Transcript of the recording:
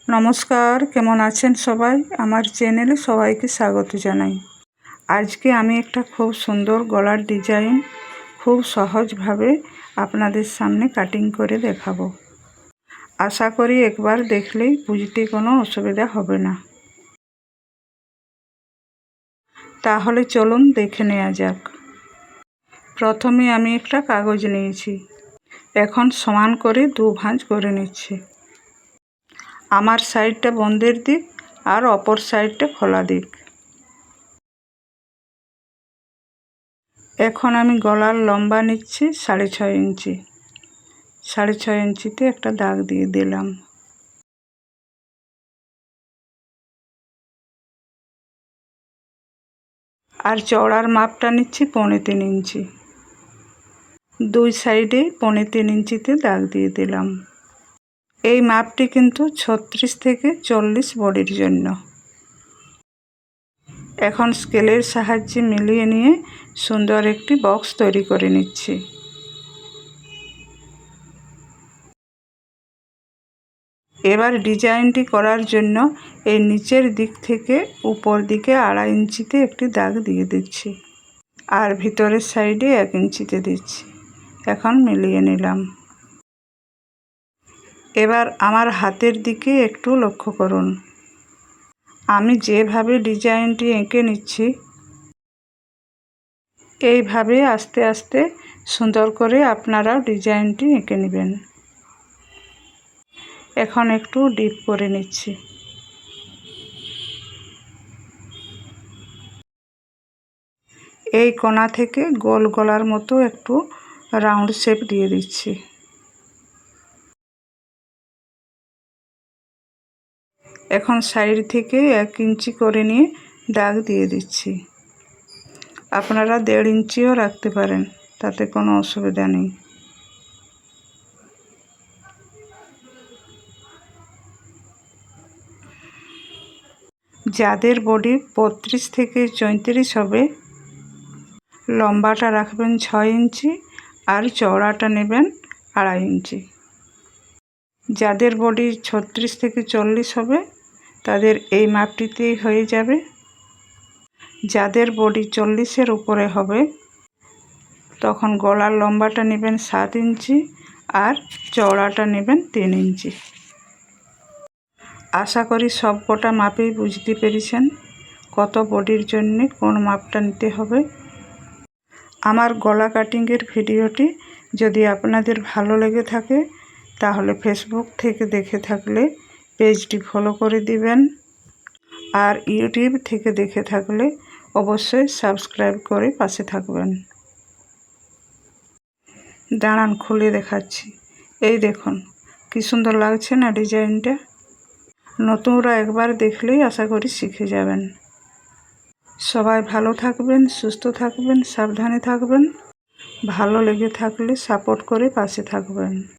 নমস্কার, কেমন আছেন সবাই? আমার চ্যানেলে সবাইকে স্বাগত জানাই। আজকে আমি একটা খুব সুন্দর গলার ডিজাইন খুব সহজভাবে আপনাদের সামনে কাটিং করে দেখাবো। আশা করি একবার দেখলেই বুঝতে কোনো অসুবিধা হবে না। তাহলে চলুন দেখে নেওয়া যাক। প্রথমে আমি একটা কাগজ নিয়েছি, এখন সমান করে দু ভাঁজ করে নিচ্ছি। আমার সাইডটা বন্ধের দিক আর অপর সাইডটা খোলা দিক। এখন আমি গলার লম্বা নিচ্ছি 6.5 ইঞ্চি। 6.5 ইঞ্চিতে একটা দাগ দিয়ে দিলাম। আর চওড়ার মাপটা নিচ্ছি 3.25 ইঞ্চি। দুই সাইডে 3.25 ইঞ্চিতে দাগ দিয়ে দিলাম। এই মাপটি কিন্তু 36 থেকে 40 বডির জন্য। এখন স্কেলের সাহায্যে মিলিয়ে নিয়ে সুন্দর একটি বক্স তৈরি করে নিচ্ছি। এবার ডিজাইনটি করার জন্য এই নিচের দিক থেকে উপর দিকে 2.5 ইঞ্চিতে একটি দাগ দিয়ে দিচ্ছি আর ভিতরের সাইডে 1 ইঞ্চিতে দিচ্ছি। এখন মিলিয়ে নিলাম। এবার আমার হাতের দিকে একটু লক্ষ্য করুন। আমি যেভাবে ডিজাইনটি এঁকে নিচ্ছি এইভাবে আস্তে আস্তে সুন্দর করে আপনারাও ডিজাইনটি এঁকে নেবেন। এখন একটু ডিপ করে নিচ্ছি। এই কোণা থেকে গোল গলার মতো একটু রাউন্ড শেপ দিয়ে দিচ্ছি। এখন সাইড থেকে 1 ইঞ্চি করে নিয়ে দাগ দিয়ে দিচ্ছি। আপনারা 1.5 ইঞ্চিও রাখতে পারেন, তাতে কোনো অসুবিধা নেই। যাদের বডি 32 থেকে 34 হবে লম্বাটা রাখবেন 6 ইঞ্চি আর চওড়াটা নেবেন 2.5 ইঞ্চি। যাদের বডি 36 থেকে 40 হবে তাদের এই মাপটিতেই হয়ে যাবে। যাদের বডি 40-এর উপরে হবে তখন গলার লম্বাটা নেবেন 7 ইঞ্চি আর চওড়াটা নেবেন 3 ইঞ্চি। আশা করি সব কটা মাপেই বুঝতে পেরেছেন কত বডির জন্য কোন মাপটা নিতে হবে। আমার গলা কাটিংয়ের ভিডিওটি যদি আপনাদের ভালো লেগে থাকে তাহলে ফেসবুক থেকে দেখে থাকলে পেজটি ফলো করে দিবেন আর ইউটিউব থেকে দেখে থাকলে অবশ্যই সাবস্ক্রাইব করে পাশে থাকবেন। দাঁড়ান খুলে দেখাচ্ছি। এই দেখুন কি সুন্দর লাগছে না ডিজাইনটা। নতুনরা একবার দেখলেই আশা করি শিখে যাবেন। সবাই ভালো থাকবেন, সুস্থ থাকবেন, সাবধানে থাকবেন। ভালো লেগে থাকলে সাপোর্ট করে পাশে থাকবেন।